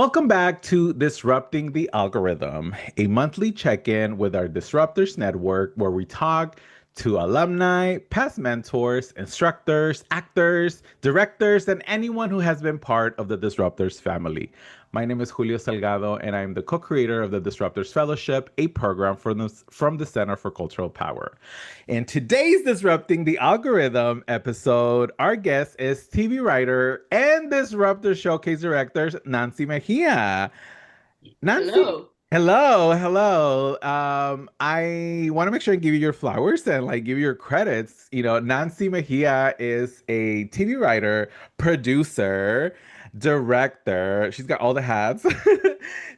Welcome back to Disrupting the Algorithm, a monthly check in with our Disruptors Network where we talk to alumni, past mentors, instructors, actors, directors, and anyone who has been part of the Disruptors family. My name is Julio Salgado, and I'm the co creator of the Disruptors Fellowship, a program from the Center for Cultural Power. In today's Disrupting the Algorithm episode, our guest is TV writer and Disruptor Showcase director Nancy Mejia. Nancy, Hello. hello. I want to make sure I give you your flowers and like give you your credits. Nancy Mejia is a TV writer, producer, director. She's got all the hats.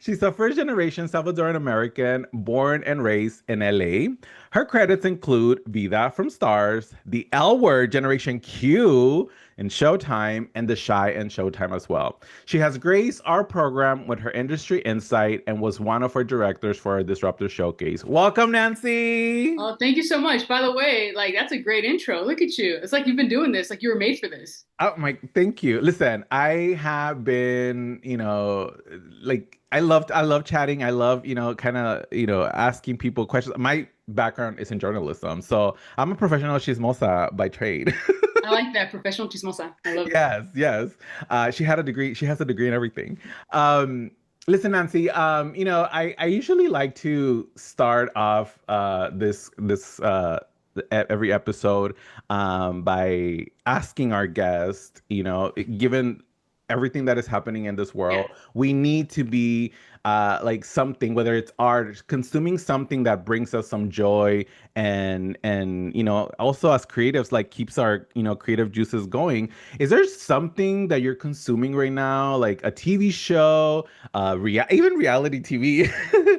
She's a first generation Salvadoran American born and raised in LA. Her credits include Vida from Stars, the L Word Generation Q in Showtime, and The Shy in Showtime as well. She has graced our program with her industry insight and was one of our directors for our Disruptor Showcase. Welcome, Nancy. Oh, thank you so much. By the way, that's a great intro. Look at you. It's like you've been doing this, like you were made for this. Oh my, thank you. Listen, I have been, like I love chatting. I love, kind of, asking people questions. My background is in journalism, so I'm a professional chismosa by trade. I like that professional chismosa. I love it. Yes, yes. She had a degree. She has a degree in everything. Um, Listen, Nancy. I usually like to start off every episode by asking our guest. Given everything that is happening in this Yeah. world, we need to be like something, whether it's art, consuming something that brings us some joy and also as creatives, like keeps our creative juices going. Is there something that you're consuming right now, like a TV show, even reality TV,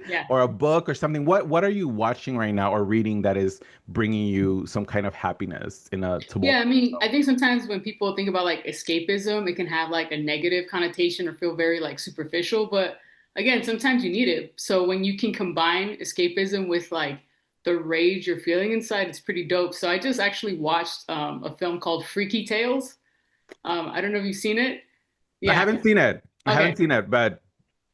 Yeah. or a book or something? What are you watching right now or reading that is bringing you some kind of happiness in a Yeah, I tumultuous mean, I world? think sometimes when people think about like escapism, it can have like a negative connotation or feel very like superficial. But again, sometimes you need it. So when you can combine escapism with like the rage you're feeling inside, it's pretty dope. So I just actually watched a film called Freaky Tales. I don't know if you've seen it. I Yeah. haven't seen it. I haven't Okay. seen it, but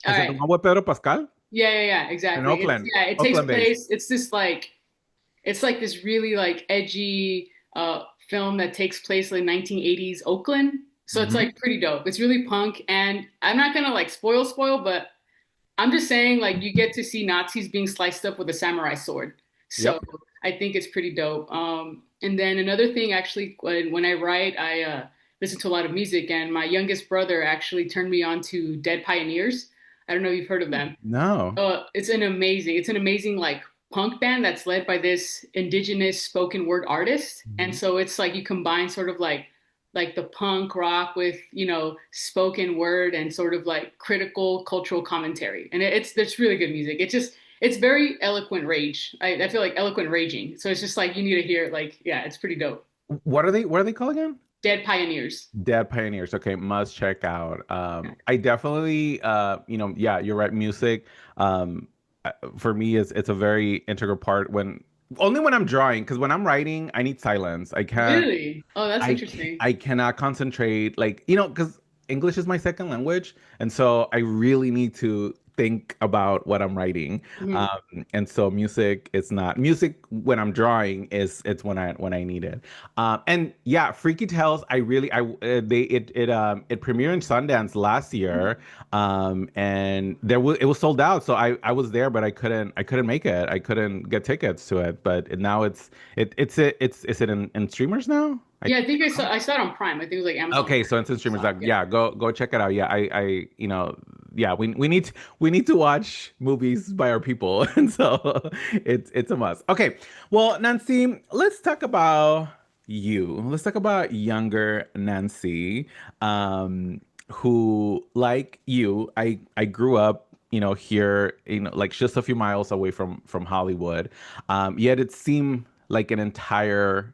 All is it the right. one with Pedro Pascal Yeah, in exactly. It's Oakland? yeah, it takes Oakland based. place. It's like this really like edgy film that takes place in 1980s Oakland. So it's Hmm. like pretty dope. It's really punk, and I'm not gonna like spoil, but I'm just saying like you get to see Nazis being sliced up with a samurai sword. So Yep. I think it's pretty dope. And then another thing, actually, when I write, I listen to a lot of music, and my youngest brother actually turned me on to Dead Pioneers. I don't know if you've heard of them. No. It's an amazing like punk band that's led by this indigenous spoken word artist. And Mhm. so it's like you combine sort of like the punk rock with, spoken word and sort of like critical cultural commentary. And it's really good music. It's very eloquent rage. I feel like eloquent raging. So it's just like you need to hear it like, yeah, it's pretty dope. What are they called again? Dead Pioneers. Dead Pioneers. Okay, must check out. Yeah. I definitely, yeah, you're right. Music, for me it's a very integral part when only when I'm drawing, because when I'm writing, I need silence. I can't. Really? Oh, that's interesting. I cannot concentrate, like, because English is my second language, and so I really need to think about what I'm writing. Mhm. And so music is not music when I'm drawing, is it's when I need it. And yeah, Freaky Tales, I really I they it premiered in Sundance last year, and it was sold out. So I was there, but I couldn't make it. I couldn't get tickets to it. But now it's is it in streamers now? I Yeah, I think think I saw so. I saw it on Prime. I think it was like Amazon Okay, so Prime. it's in streamers. So Like, yeah. yeah, go check it out. Yeah, yeah, we need to watch movies by our people, and so it's a must. Okay, well, Nancy, let's talk about you. Let's talk about younger Nancy, who, like you, I grew up, here, like just a few miles away from Hollywood. Yet it seemed like an entire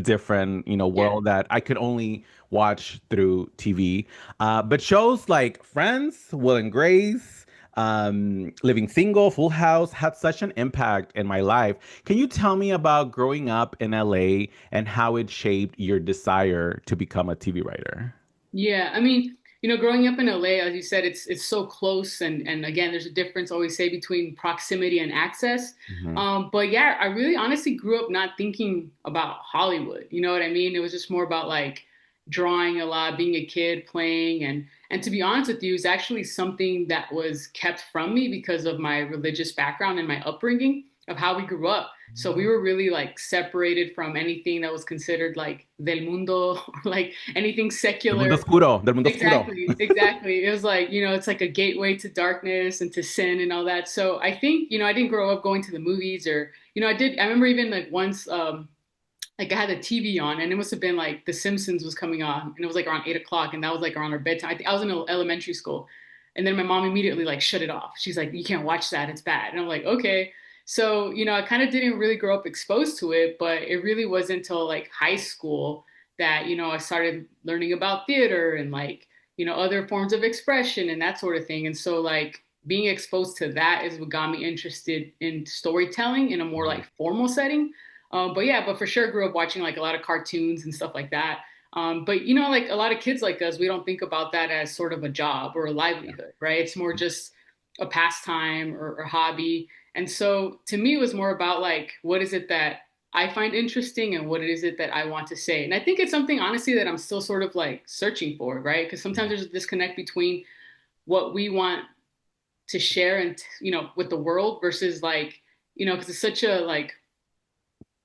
different, Yeah. world that I could only watch through TV. But shows like Friends, Will and Grace, Living Single, Full House had such an impact in my life. Can you tell me about growing up in LA and how it shaped your desire to become a TV writer? Yeah, I mean, growing up in LA, as you said, it's so close, and again, there's a difference, always say, between proximity and access. Hmm. But yeah, I really honestly grew up not thinking about Hollywood. You know what I mean? It was just more about like drawing a lot, being a kid, playing, and to be honest with you, it's actually something that was kept from me because of my religious background and my upbringing of how we grew up. So we were really like separated from anything that was considered like del mundo or like anything Del mundo secular. oscuro, del mundo oscuro. Exactly, exactly. It was like, it's like a gateway to darkness and to sin and all that. So I think, I didn't grow up going to the movies or, I remember even like once, like I had the TV on and it must have been like The Simpsons was coming on and it was like around 8 o'clock and that was like around our bedtime. I think I was in elementary school. And then my mom immediately like shut it off. She's like, you can't watch that. It's bad. And I'm like, okay. So, I kind of didn't really grow up exposed to it, but it really wasn't until like high school that, I started learning about theater and like, other forms of expression and that sort of thing. And so like being exposed to that is what got me interested in storytelling in a more like formal setting. But yeah, but for sure grew up watching like a lot of cartoons and stuff like that. But like a lot of kids like us, we don't think about that as sort of a job or a Yeah. livelihood, right? It's more just a pastime or hobby. And so to me, it was more about like, what is it that I find interesting and what is it that I want to say? And I think it's something honestly that I'm still sort of like searching for, right? Because sometimes there's a disconnect between what we want to share and, with the world versus like, because it's such a like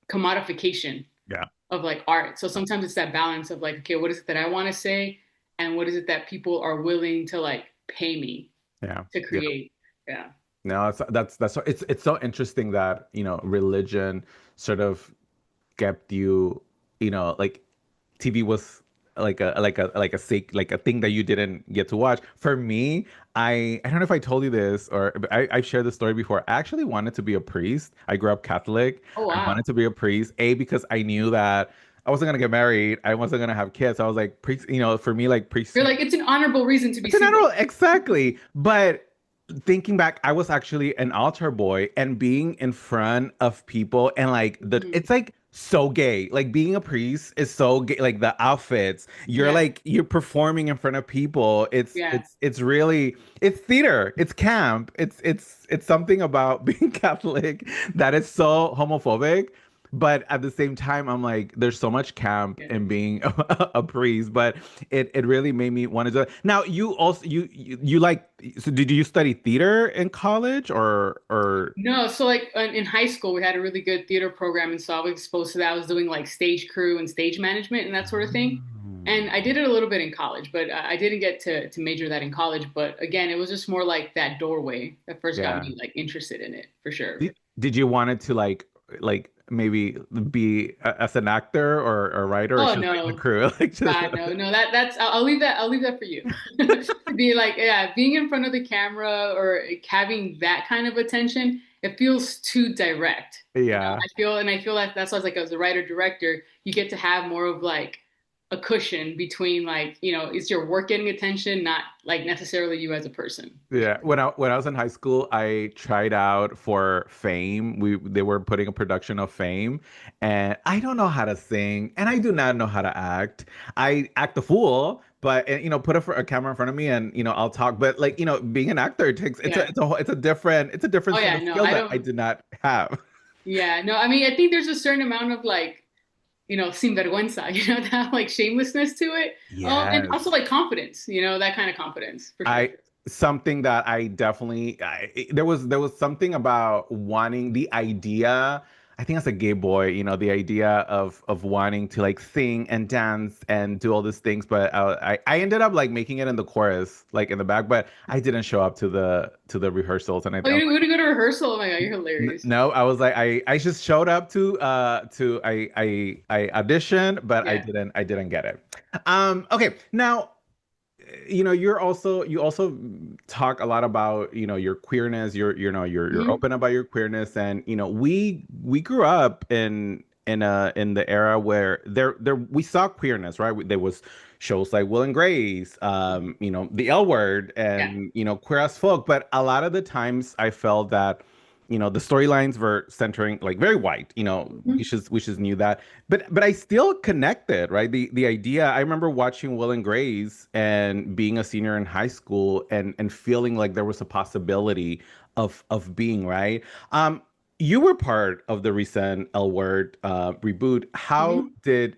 commodification Yeah. of like art. So sometimes it's that balance of like, okay, what is it that I want to say? And what is it that people are willing to like pay me Yeah. to Yeah. create? Yeah. No, that's so it's so interesting that, religion sort of kept you, like TV was like a thing that you didn't get to watch. For me, I don't know if I told you this or I've shared this story before. I actually wanted to be a priest. I grew up Catholic. Oh, I wow. wanted to be a priest, because I knew that I wasn't gonna get married. I wasn't gonna have kids. I was like, priest, for me, like priest. You're like, it's an honorable reason to be It's an single. animal, exactly. But thinking back, I was actually an altar boy and being in front of people and like Mhm. it's like so gay. Like being a priest is so gay. Like the outfits, you're Yeah. like you're performing in front of people. It's Yeah. it's it's really it's theater. It's camp. It's something about being Catholic that is so homophobic. But at the same time, I'm like, there's so much camp Yeah. in being a priest, but it really made me want to do it. Now, you also you like so did you study theater in college or No, so like in high school, we had a really good theater program, and so I was exposed to that. I was doing like stage crew and stage management and that sort of thing. And I did it a little bit in college, but I didn't get to major that in college. But again, it was just more like that doorway that first got yeah. me like interested in it for sure. Did you want it to like maybe be as an actor or a writer or Oh just like the no, crew like just God, no, no. That's I'll leave that for you. To be like, yeah, being in front of the camera or having that kind of attention, it feels too direct. yeah. I feel that that's why I was like, as a writer director, you get to have more of like a cushion between like, is your work getting attention, not like necessarily you as a person. Yeah, when I was in high school, I tried out for Fame. They were putting a production of Fame, and I don't know how to sing, and I do not know how to act. I act the fool, but put a camera in front of me, and I'll talk. But like being an actor it takes Yeah. it's a different Oh set yeah, of no, skills I that I don't. did not have. Yeah, no, I mean, I think there's a certain amount of like, sinvergüenza, that like shamelessness to it. And also Yes. like confidence, that kind of confidence for sure. I something that I definitely there was something about wanting the idea. I think as a gay boy, the idea of wanting to like sing and dance and do all these things, but I ended up like making it in the chorus, like in the back, but I didn't show up to the rehearsals, and Oh, I was you like, to go to rehearsal? Oh my God, you're hilarious. No, I was like I just showed up to I auditioned, but I Yeah. didn't get it. Okay, now you also talk a lot about your queerness. You're Hmm. open about your queerness, and we grew up in the era where there we saw queerness, right? There was shows like Will and Grace, the L Word, Yeah. and Queer as Folk. But a lot of the times I felt that the storylines were centering like very white. Mhm. We just knew that, but I still connected, right? The idea. I remember watching Will and Grace and being a senior in high school and feeling like there was a possibility of being right. You were part of the recent L Word reboot. How Mhm. did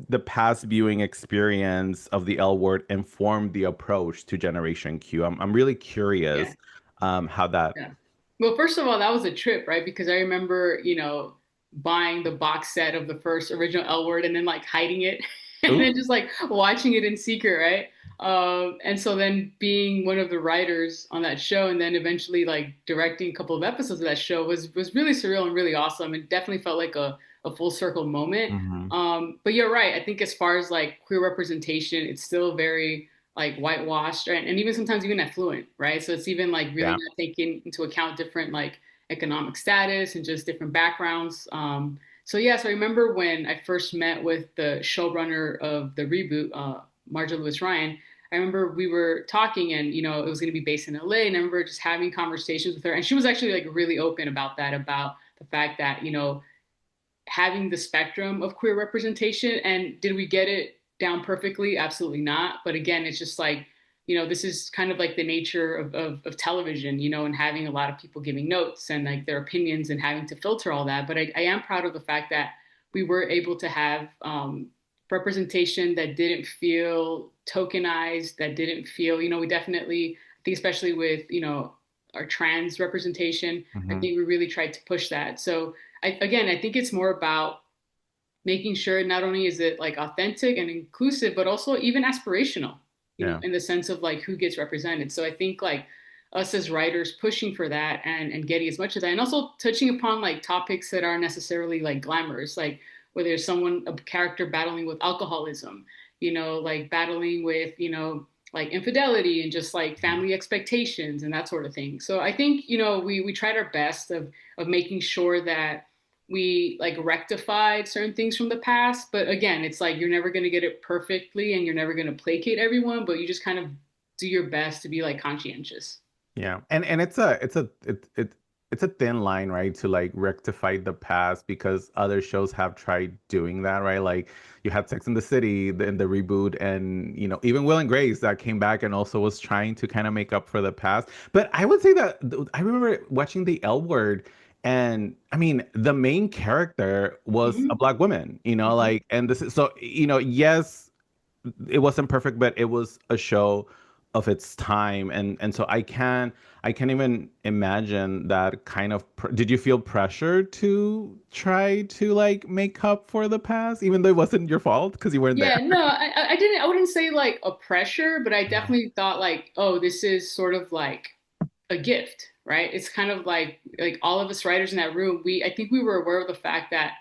the past viewing experience of the L Word inform the approach to Generation Q? I'm really Yeah. curious how that. Yeah. Well, first of all, that was a trip, right? Because I remember, buying the box set of the first original L Word and then like hiding it and then Ooh. just like watching it in secret, right? And so then being one of the writers on that show and then eventually like directing a couple of episodes of that show was really surreal and really awesome. It definitely felt like a full circle moment. Hmm. But you're right. I think as far as like queer representation, it's still very like whitewashed, right? And even sometimes even affluent, right? So it's even like really Yeah. not taking into account different like economic status and just different backgrounds. So yeah, so I remember when I first met with the showrunner of the reboot, Marjorie Lewis Ryan. I remember we were talking, and it was going to be based in LA, and I remember just having conversations with her, and she was actually like really open about that, about the fact that having the spectrum of queer representation. And did we get it down perfectly? Absolutely not. But again, it's just like, this is kind of like the nature of television, and having a lot of people giving notes and like their opinions and having to filter all that. But I am proud of the fact that we were able to have representation that didn't feel tokenized, that didn't feel, we definitely, I think, especially with, our trans representation, I Hmm. think we really tried to push that. So again, I think it's more about making sure not only is it like authentic and inclusive, but also even aspirational, Yeah. in the sense of like who gets represented. So I think like us as writers pushing for that and getting as much of that, and also touching upon like topics that aren't necessarily like glamorous, like whether there's a character battling with alcoholism, like battling with, like infidelity and just like family expectations and that sort of thing. So I think, we tried our best of making sure that we like rectified certain things from the past. But again, it's like you're never going to get it perfectly and you're never going to placate everyone, but you just kind of do your best to be like conscientious. Yeah, and it's a thin line, right, to like rectify the past because other shows have tried doing that, right? Like you had Sex in the City in the reboot, and even Will and Grace that came back and also was trying to kind of make up for the past. But I would say that I remember watching the L Word, and I mean the main character was a Mm-hmm. black woman, Mm-hmm. like, and this is so yes, it wasn't perfect, but it was a show of its time, and so I can't even imagine that kind of. Did you feel pressure to try to like make up for the past, even though it wasn't your fault because you weren't there? Yeah, no, I didn't, I wouldn't say like a pressure, but I Yeah. definitely thought like, oh, this is sort of like a gift, right? It's kind of like all of us writers in that room, I think we were aware of the fact that,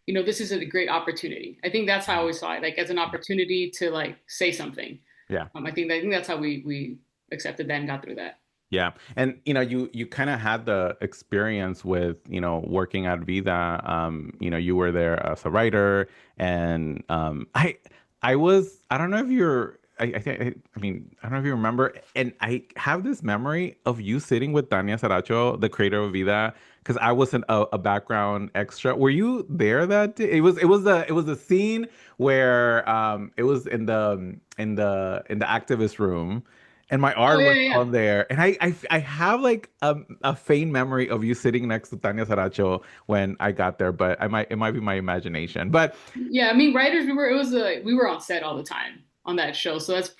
this is a great opportunity. I think that's how I always saw it, like as an opportunity to like say something. Yeah. I think that's how we accepted that and got through that. Yeah. And you kind of had the experience with, working at Vida. You were there as a writer, and I don't know if you're I think I mean, I don't know if you remember, and I have this memory of you sitting with Tania Saracho, the creator of Vida, because I was a background extra. Were you there that day? It was the scene where it was in the activist room, and my Oh art yeah, was yeah, yeah. on there, and I have like a faint memory of you sitting next to Tania Saracho when I got there, but it might be my imagination. But Yeah, I mean, writers, we were on set all the time on that show, so that's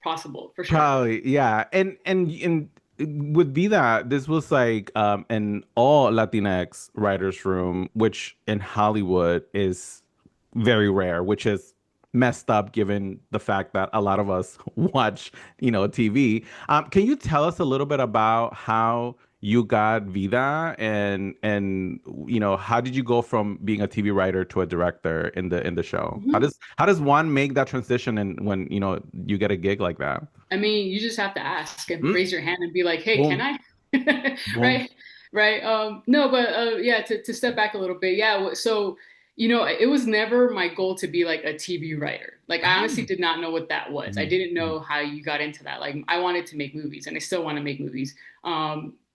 possible for sure. probably, yeah. And with Vida, this was like an all Latinx writers room, which in Hollywood is very rare, which is messed up given the fact that a lot of us watch, TV. Can you tell us a little bit about how you got Vida, and how did you go from being a TV writer to a director in the show? How Mhm. does one make that transition, and when you get a gig like that? I mean, you just have to ask and Mm, raise your hand and be like, "Hey, can boom, I?" boom. Right? Right. No, but yeah, to step back a little bit. Yeah, so it was never my goal to be like a TV writer. Like I honestly did not know what that was. I Mhm, didn't mhm, know how you got into that. Like I wanted to make movies and I still want to make movies.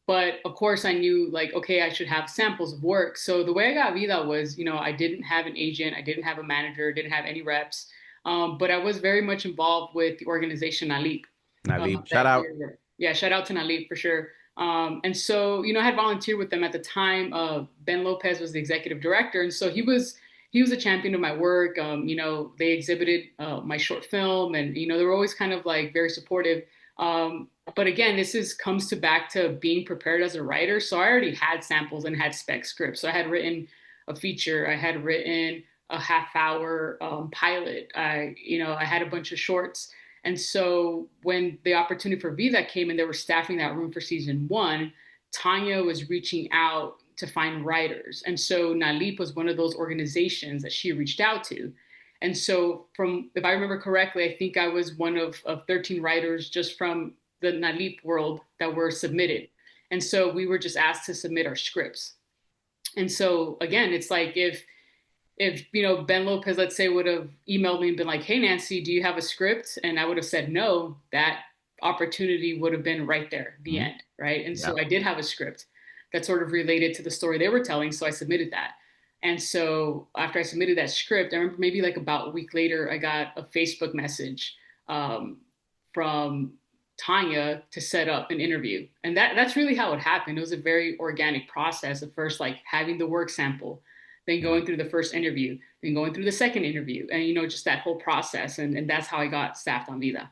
But of course, I knew like, okay, I should have samples of work. So the way I got Vida was, I didn't have an agent, I didn't have a manager, didn't have any reps, but I was very much involved with the organization Nalip. Nalib, shout That out. year. Yeah, shout out to Nalip for sure. And so, I had volunteered with them at the time. Ben Lopez was the executive director, and so he was a champion of my work. They exhibited my short film, and they were always kind of like very supportive. But again, this is comes to back to being prepared as a writer. So I already had samples and had spec scripts. So I had written a feature. I had written a half-hour pilot. I had a bunch of shorts. And so when the opportunity for Vida came and they were staffing that room for season one, Tanya was reaching out to find writers. And so Nalip was one of those organizations that she reached out to. And so from, if I remember correctly, I think I was one of 13 writers just from the Nalip world that were submitted. And so we were just asked to submit our scripts. And so again, it's like if Ben Lopez, let's say, would have emailed me and been like, "Hey Nancy, do you have a script?" and I would have said no, that opportunity would have been right there, the Mhm. end, right? And Yeah. so I did have a script that sort of related to the story they were telling, so I submitted that. And so after I submitted that script, I remember maybe like about a week later, I got a Facebook message um, from Tanya to set up an interview, and that's really how it happened. It was a very organic process. At first, like having the work sample, then Yeah. going through the first interview, then going through the second interview, and just that whole process, and that's how I got staffed on Vida.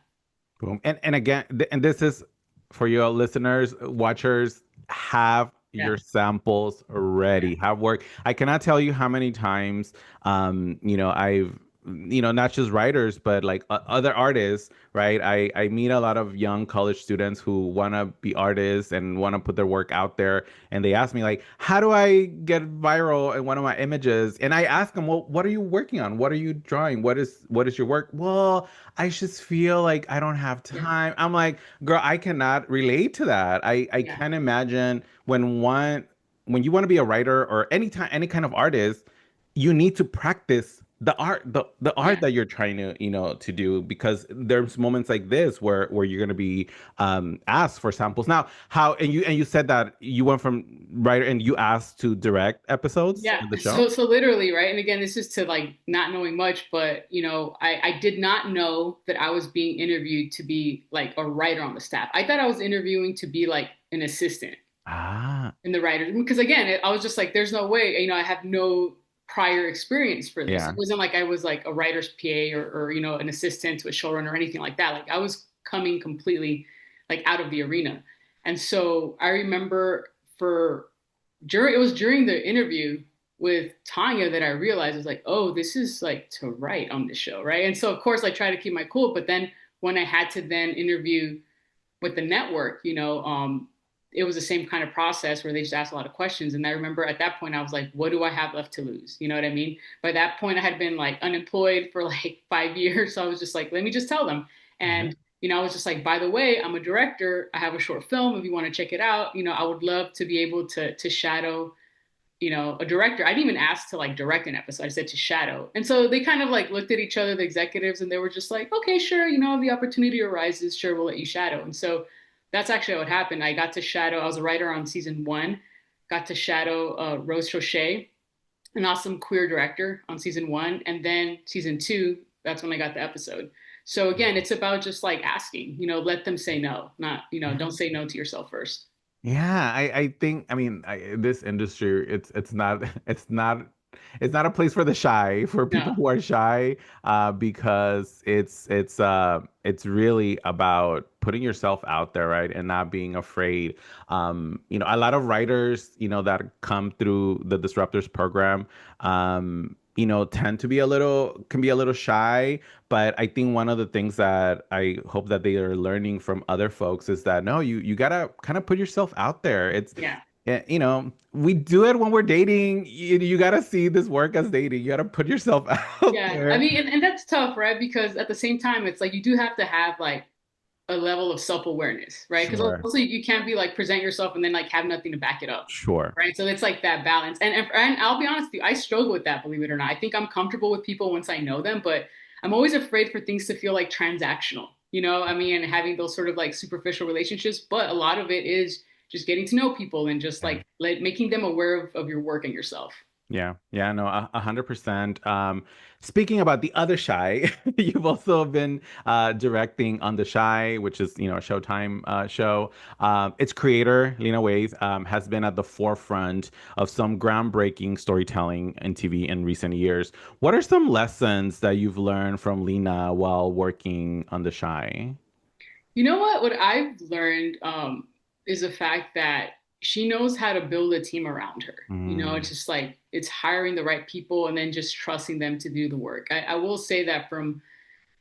Boom. And again, and this is for your listeners, watchers, have Yeah, your samples yeah, ready. Have work. I cannot tell you how many times, I've, not just writers, but like other artists, right? I meet a lot of young college students who want to be artists and want to put their work out there. And they ask me like, how do I get viral in one of my images? And I ask them, well, what are you working on? What are you drawing? What is your work? Well, I just feel like I don't have yeah, time. I'm like, girl, I cannot relate to that. I yeah, can't imagine when you want to be a writer or any kind of artist, you need to practice the art yeah. that you're trying to to do, because there's moments like this where you're going to be asked for samples. Now, how and you said that you went from writer and you asked to direct episodes Yeah, of the show. so literally, right? And again, this is to like not knowing much, but I did not know that I was being interviewed to be like a writer on the staff. I thought I was interviewing to be like an assistant Ah, in the writers, because again, I was just like, there's no way, I have no prior experience for this. It yeah. wasn't like I was like a writer's PA or an assistant to a showrunner or anything like that. Like I was coming completely like out of the arena. And so I remember for it was during the interview with Tanya that I realized I was like, oh, this is like to write on this show, right? And so of course I try to keep my cool, but then when I had to then interview with the network, it was the same kind of process where they just asked a lot of questions. And I remember at that point I was like, what do I have left to lose? You know what I mean? By that point I had been like unemployed for like 5 years. So I was just like, let me just tell them. Yeah. And I was just like, by the way, I'm a director. I have a short film. If you want to check it out, I would love to be able to shadow a director. I didn't even ask to like direct an episode. I said to shadow. And so they kind of like looked at each other, the executives, and they were just like, okay, sure, if the opportunity arises, sure, we'll let you shadow. And so that's actually what happened. I got to shadow, I was a writer on season one, got to shadow Rose Trochet, an awesome queer director on season one. And then season two, that's when I got the episode. So again, it's about just like asking, let them say no, not, don't say no to yourself first. Yeah, I think, I mean, this industry, it's not it's not a place for the shy, for people No. who are shy, because it's really about putting yourself out there, right, and not being afraid. A lot of writers, that come through the Disruptors program, tend to be can be a little shy. But I think one of the things that I hope that they are learning from other folks is that no, you gotta kind of put yourself out there. Yeah. We do it when we're dating. You gotta see this work as dating. You gotta put yourself out Yeah, I there. mean, and that's tough, right? Because at the same time, it's like you do have to have like a level of self-awareness, right? Because Sure, also you can't be like present yourself and then like have nothing to back it up, sure. right? So it's like that balance. And I'll be honest with you, I struggle with that, believe it or not. I think I'm comfortable with people once I know them, but I'm always afraid for things to feel like transactional, I mean, and having those sort of like superficial relationships. But a lot of it is just getting to know people and just Yeah. like making them aware of your work and yourself. Yeah, yeah, no, 100%. Speaking about the other Shy, you've also been directing on the Shy, which is, a Showtime show. Its creator, Lena Waithe, has been at the forefront of some groundbreaking storytelling in TV in recent years. What are some lessons that you've learned from Lena while working on the Shy? You know what? What I've learned is the fact that she knows how to build a team around her. It's Mm, just like it's hiring the right people and then just trusting them to do the work. I will say that from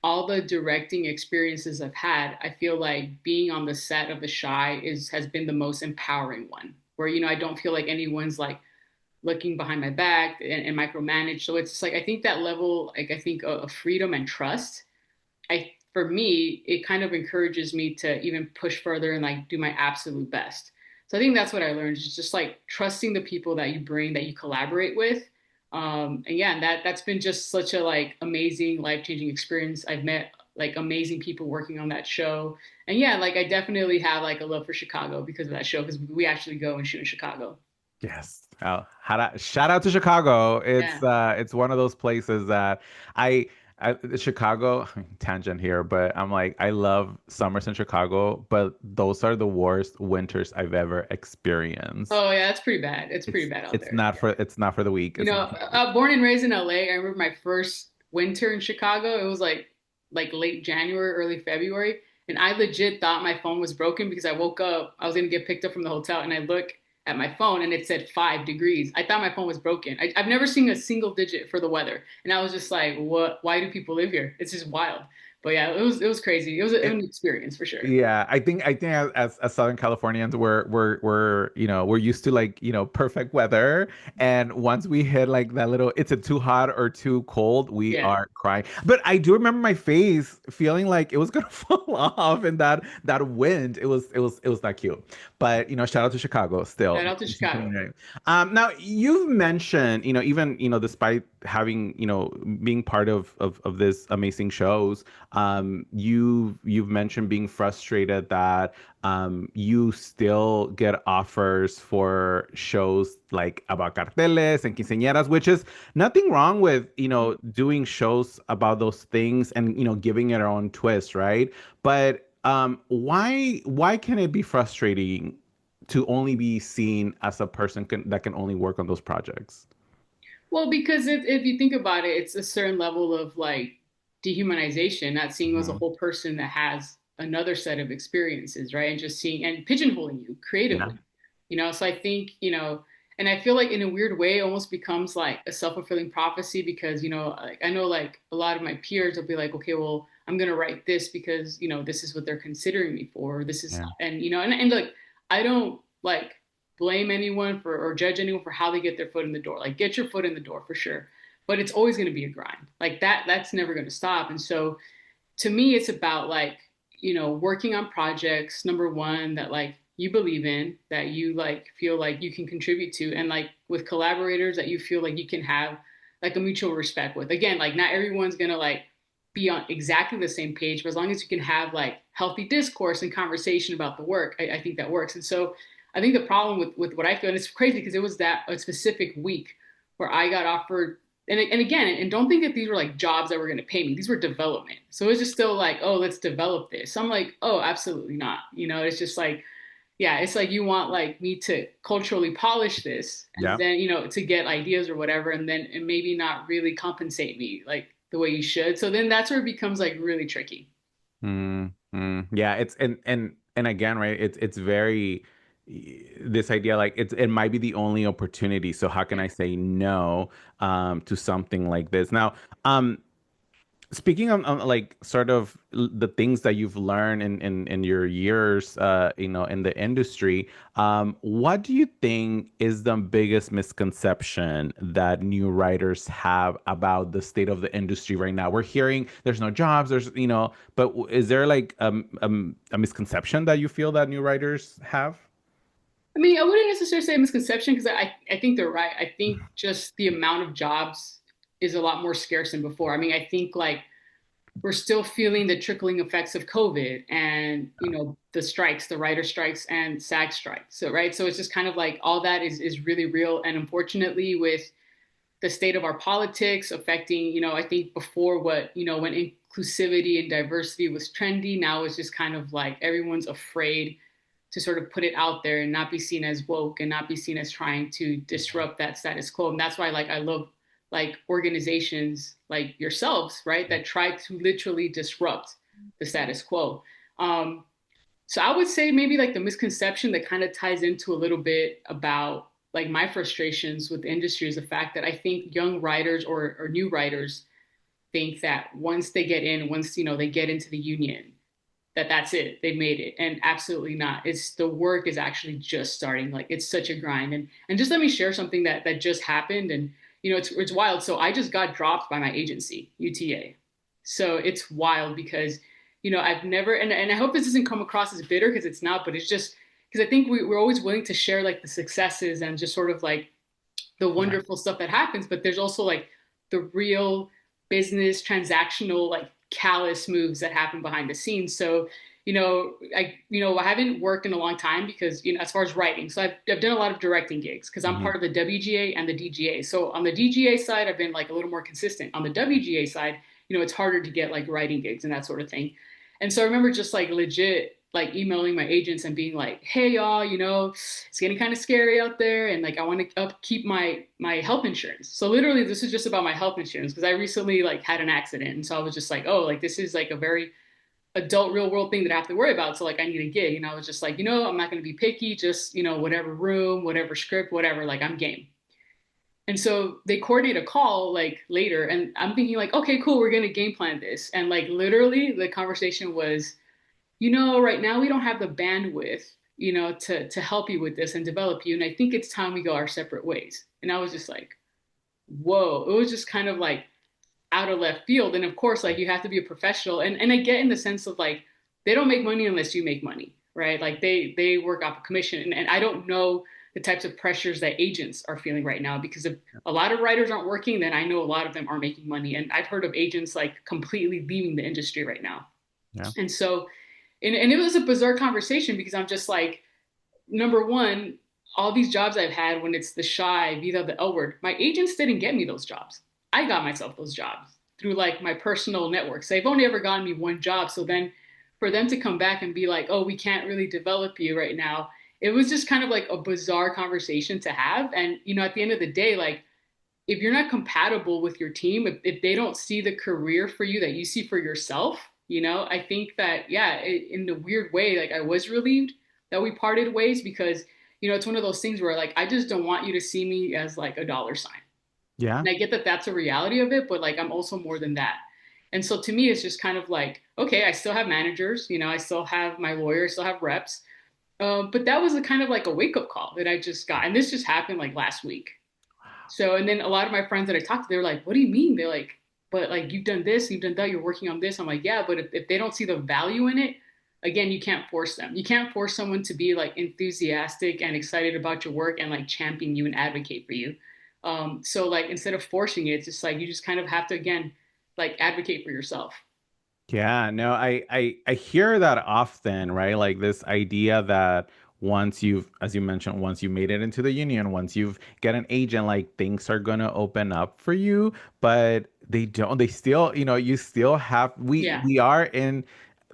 all the directing experiences I've had, I feel like being on the set of The Shy is has been the most empowering one. Where I don't feel like anyone's like looking behind my back and micromanage. So it's just like I think that level, like I think of freedom and trust for me, it kind of encourages me to even push further and like do my absolute best. So I think that's what I learned is just like trusting the people that you bring, that you collaborate with. And yeah, and that's been just such a like amazing, life-changing experience. I've met like amazing people working on that show. And yeah, like I definitely have like a love for Chicago because of that show, because we actually go and shoot in Chicago. yes. Shout out to Chicago. Yeah. It's one of those places that I Chicago tangent here, but I'm like I love summers in Chicago, but those are the worst winters I've ever experienced. Oh yeah, it's pretty bad. It's pretty It's bad out it's there. not for it's not for the weak. It's not for the weak. Born and raised in LA, I remember my first winter in Chicago. It was like late January, early February, and I legit thought my phone was broken because I woke up, I was gonna get picked up from the hotel, and I look at my phone and it said 5 degrees. I thought my phone was broken. I've never seen a single digit for the weather, and I was just like, what? Why do people live here? It's just wild. But yeah, it was crazy. It was an experience for sure. Yeah, I think as Southern Californians, we're we're used to like perfect weather, and once we hit like that little, it's a too hot or too cold, we Yeah. are crying. But I do remember my face feeling like it was gonna fall off in that wind. It was not cute. But shout out to Chicago Shout still. out to Chicago. Now you've mentioned even despite having being part of this amazing shows, you've mentioned being frustrated that you still get offers for shows like about carteles and quinceañeras, which is nothing wrong with doing shows about those things and giving it our own twist, right? But why can it be frustrating to only be seen as a person that can only work on those projects? Well, because if you think about it, it's a certain level of like dehumanization, not seeing you as a Mhm. whole person that has another set of experiences, right? And just seeing and pigeonholing you Yeah. creatively, So I think, and I feel like in a weird way, it almost becomes like a self-fulfilling prophecy because, like I know like a lot of my peers will be like, okay, well, I'm gonna write this because, this is what they're considering me for. This is, Yeah. and like I don't like blame anyone for or judge anyone for how they get their foot in the door. Like get your foot in the door for sure. But it's always going to be a grind. Like that's never going to stop. And so to me it's about like, working on projects number one that like you believe in, that you like feel like you can contribute to, and like with collaborators that you feel like you can have like a mutual respect with. Again, like not everyone's going to like be on exactly the same page, but as long as you can have like healthy discourse and conversation about the work, I think that works. And so I think the problem with what I feel, and it's crazy because it was that a specific week where I got offered, and again, and don't think that these were like jobs that were going to pay me. These were development. So it's just still like, oh, let's develop this. So I'm like, oh, absolutely not. It's just like, yeah, it's like you want like me to culturally polish this and Yeah. then, to get ideas or whatever, and maybe not really compensate me like the way you should. So then that's where it becomes like really tricky. Yeah, it's and again, right? It's very this idea like it might be the only opportunity. So how can Yeah. I say no to something like this? Now, um speaking of like sort of the things that you've learned in your years in the industry, what do you think is the biggest misconception that new writers have about the state of the industry right now? We're hearing there's no jobs, but is there like a misconception that you feel that new writers have? I mean, I wouldn't necessarily say a misconception because I think they're right. I think just the amount of jobs is a lot more scarce than before. I mean, I think like we're still feeling the trickling effects of COVID and, the strikes, the writer strikes and SAG strikes. So, right. So it's just kind of like all that is really real. And unfortunately, with the state of our politics affecting, I think before what, when inclusivity and diversity was trendy, now it's just kind of like everyone's afraid to sort of put it out there and not be seen as woke and not be seen as trying to disrupt that status quo. And that's why like I love like organizations like yourselves, right, that try to literally disrupt the status quo. Um, so I would say maybe like the misconception that kind of ties into a little bit about like my frustrations with the industry is the fact that I think young writers or new writers think that once they get in, once they get into the union, that's it, they've made it. And absolutely not. It's the work is actually just starting. Like it's such a grind. And just let me share something that just happened. And it's wild. So I just got dropped by my agency, UTA. So it's wild because I've never and I hope this doesn't come across as bitter because it's not, but it's just because I think we're always willing to share like the successes and just sort of like the Yeah. wonderful stuff that happens, but there's also like the real business transactional like callous moves that happen behind the scenes. So, I haven't worked in a long time because, as far as writing, so I've done a lot of directing gigs because I'm Hmm. part of the WGA and the DGA. So on the DGA side, I've been like a little more consistent. On the WGA side, it's harder to get like writing gigs and that sort of thing. And so I remember just like legit like emailing my agents and being like, "Hey y'all, it's getting kind of scary out there, and like I want to upkeep my health insurance." So literally, this is just about my health insurance because I recently like had an accident, and so I was just like, "Oh, like this is like a very adult real world thing that I have to worry about." So like I need a gig, and I was just like, I'm not going to be picky, just whatever room, whatever script, whatever, like I'm game. And so they coordinate a call like later, and I'm thinking like, okay, cool, we're gonna game plan this, and like literally the conversation was right now we don't have the bandwidth, to help you with this and develop you. And I think it's time we go our separate ways. And I was just like, whoa, it was just kind of like out of left field. And of course, like you have to be a professional. And I get in the sense of like, they don't make money unless you make money, right? Like they work off a commission. And I don't know the types of pressures that agents are feeling right now because if a lot of writers aren't working, then I know a lot of them are making money. And I've heard of agents like completely leaving the industry right now. Yeah. And so and it was a bizarre conversation because I'm just like, number one, all these jobs I've had when it's the shy, Vida, the L word, my agents didn't get me those jobs. I got myself those jobs through like my personal networks. They've only ever gotten me one job. So then for them to come back and be like, oh, we can't really develop you right now, it was just kind of like a bizarre conversation to have. And, at the end of the day, like, if you're not compatible with your team, if they don't see the career for you that you see for yourself, I think that, yeah, in a weird way, like I was relieved that we parted ways because, it's one of those things where like, I just don't want you to see me as like a dollar sign. Yeah. And I get that that's a reality of it, but like, I'm also more than that. And so to me, it's just kind of like, okay, I still have managers, I still have my lawyer, I still have reps. But that was a kind of like a wake up call that I just got. And this just happened like last week. So, and then a lot of my friends that I talked to, they're like, what do you mean? They're like, but like, you've done this, you've done that, you're working on this. I'm like, yeah, but if they don't see the value in it, again, you can't force them. You can't force someone to be like enthusiastic and excited about your work and like champion you and advocate for you. So like, instead of forcing it, it's just like, you just kind of have to, again, like advocate for yourself. Yeah, no, I hear that often, right? Like this idea that once you've, as you mentioned, once you made it into the union, once you've get an agent, like things are gonna open up for you, but they don't. They still, you still have. Yeah. We are in.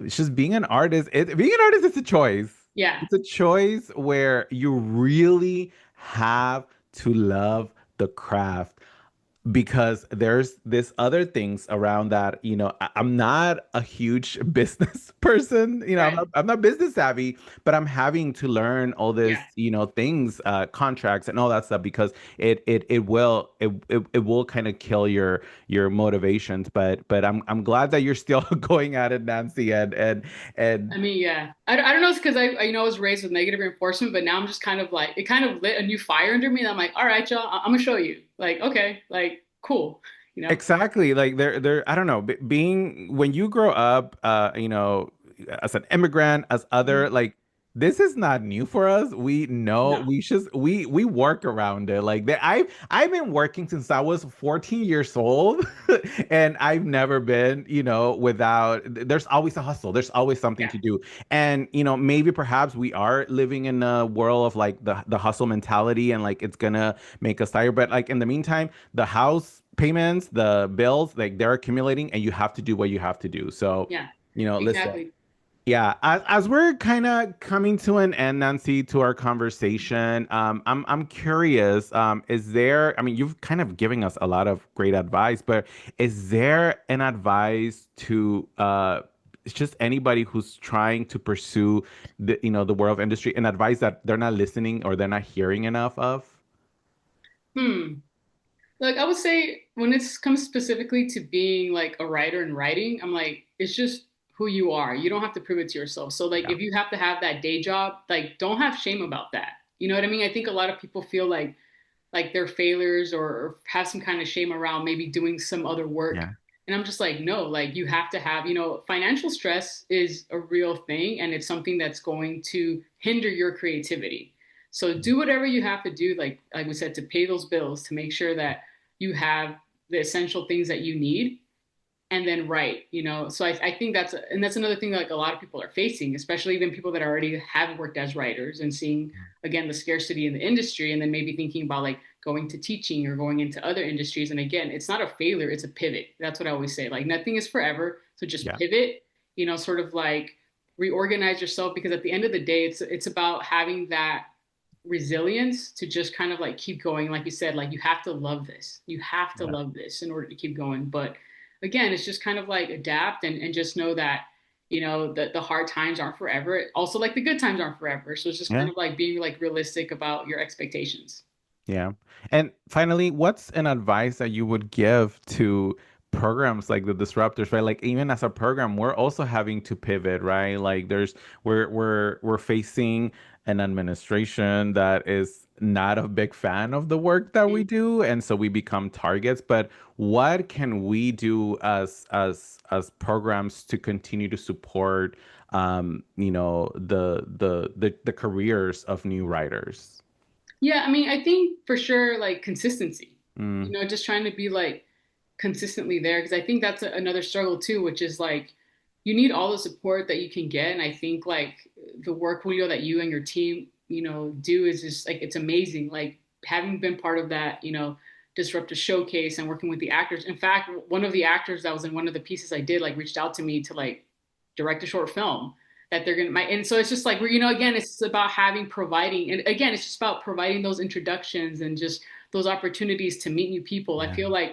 It's just being an artist. Being an artist is a choice. Yeah. It's a choice where you really have to love the craft because there's this other things around that I'm not a huge business person, Right. I'm not business savvy, but I'm having to learn all this Yeah. things, contracts and all that stuff because it will kind of kill your motivations, but I'm glad that you're still going at it, Nancy, and I mean, yeah. I don't know. It's because I was raised with negative reinforcement, but now I'm just kind of like, it kind of lit a new fire under me. And I'm like, all right, y'all, I'm gonna show you. Like, okay, like, cool, you know? exactly. Like I don't know, being when you grow up, as an immigrant, as other Mhm. like this is not new for us. We know No. we just we work around it. Like I've been working since I was 14 years old, and I've never been, without. There's always a hustle. There's always something Yeah. to do, and maybe perhaps we are living in a world of like the hustle mentality, and like it's gonna make us tired. But like in the meantime, the house payments, the bills, like they're accumulating, and you have to do what you have to do. So, Yeah. listen. Exactly. Yeah, as we're kind of coming to an end, Nancy, to our conversation, I'm curious. Is there? I mean, you've kind of giving us a lot of great advice, but is there an advice to it's just anybody who's trying to pursue the world of industry, an advice that they're not listening or they're not hearing enough of? Hmm. Like I would say when it comes specifically to being like a writer and writing, I'm like, it's just who you are. You don't have to prove it to yourself. So like Yeah, if you have to have that day job, like don't have shame about that. You know what I mean? I think a lot of people feel like they're failures or have some kind of shame around maybe doing some other work. yeah, And I'm just like, no, like you have to have, financial stress is a real thing and it's something that's going to hinder your creativity. So do whatever you have to do, like we said, to pay those bills, to make sure that you have the essential things that you need and then write. So I think that's another thing that, like a lot of people are facing, especially even people that already have worked as writers and seeing again the scarcity in the industry and then maybe thinking about like going to teaching or going into other industries. And again, it's not a failure, it's a pivot. That's what I always say. Like nothing is forever. So just yeah, pivot, sort of like reorganize yourself because at the end of the day, it's about having that resilience to just kind of like keep going. Like you said, like you have to love this. You have to yeah, love this in order to keep going. But again, it's just kind of like adapt and just know that, the hard times aren't forever. Also, like the good times aren't forever. So it's just kind yeah. of like being like realistic about your expectations. Yeah. And finally, what's an advice that you would give to programs like the Disruptors, right? Like even as a program, we're also having to pivot, right? Like we're facing an administration that is not a big fan of the work that we Mm. do, and so we become targets. But what can we do as programs to continue to support the careers of new writers? Yeah, I mean, I think for sure, like consistency, Mm, just trying to be like consistently there because I think that's another struggle too, which is like you need all the support that you can get. And I think like the work, Julio, that you and your team, do is just like it's amazing. Like having been part of that, Disruptors Showcase and working with the actors. In fact, one of the actors that was in one of the pieces I did like reached out to me to like direct a short film that they're gonna and so it's just like again it's about having providing and again it's just about providing those introductions and just those opportunities to meet new people. yeah.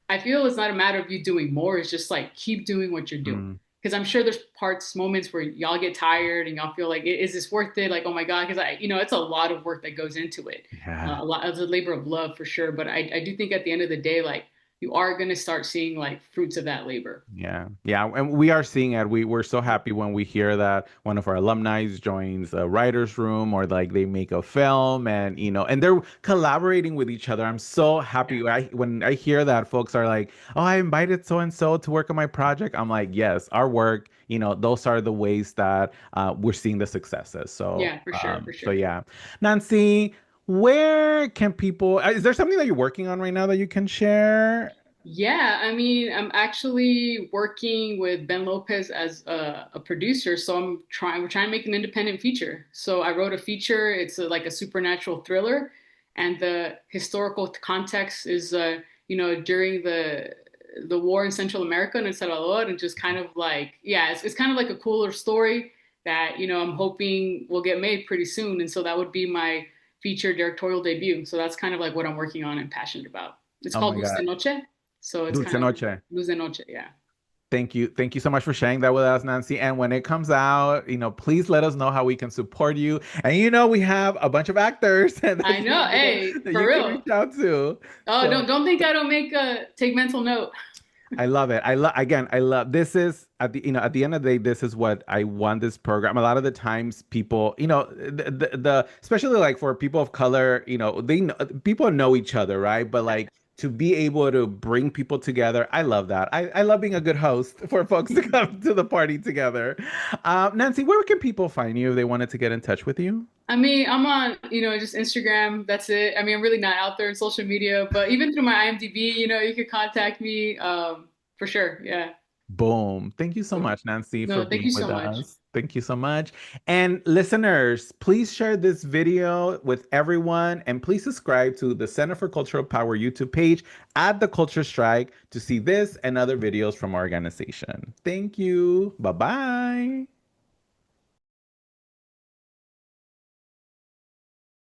I feel it's not a matter of you doing more. It's just like keep doing what you're doing. Mm, Because I'm sure there's moments where y'all get tired and y'all feel like, is this worth it? Like, oh my God, because it's a lot of work that goes into it. yeah. A lot of a labor of love for sure. But I do think at the end of the day, like you are going to start seeing like fruits of that labor. Yeah, yeah, and we are seeing it. We're so happy when we hear that one of our alumni joins a writer's room or like they make a film and and they're collaborating with each other. I'm so Yeah. happy when I hear that folks are like, "Oh, I invited so and so to work on my project." I'm like, "Yes, our work, those are the ways that we're seeing the successes." So, Yeah, for sure. For so sure. yeah, Nancy, where can people? Is there something that you're working on right now that you can share? Yeah, I mean, I'm actually working with Ben Lopez as a producer, so we're trying to make an independent feature. So I wrote a feature. It's like a supernatural thriller, and the historical context is, during the war in Central America and El Salvador, and just kind of like, yeah, it's kind of like a cooler story that I'm hoping will get made pretty soon. And so that would be my feature directorial debut. So that's kind of like what I'm working on and passionate about. It's Oh called my Luz de God, Noche. So it's Dulce kind of Noche. luz de noche, yeah. Thank you. Thank you so much for sharing that with us, Nancy. And when it comes out, please let us know how we can support you. And we have a bunch of actors that I know. Hey, that for you can real. reach out to. Oh, So don't think I don't make a take mental note. I love it. I love this is at the end of the day, this is what I want this program. A lot of the times people, the especially like for people of color, they know people know each other, right? But Yeah, like to be able to bring people together. I love that. I love being a good host for folks to come to the party together. Nancy, where can people find you if they wanted to get in touch with you? I mean, I'm on, just Instagram. That's it. I mean, I'm really not out there in social media, but even through my IMDb, you could contact me, for sure. Yeah. Boom. Thank you so much, Nancy, for No, thank being you so with much. us. Thank you so much. And listeners, please share this video with everyone and please subscribe to the Center for Cultural Power YouTube page at the Culture Strike to see this and other videos from our organization. Thank you. Bye bye.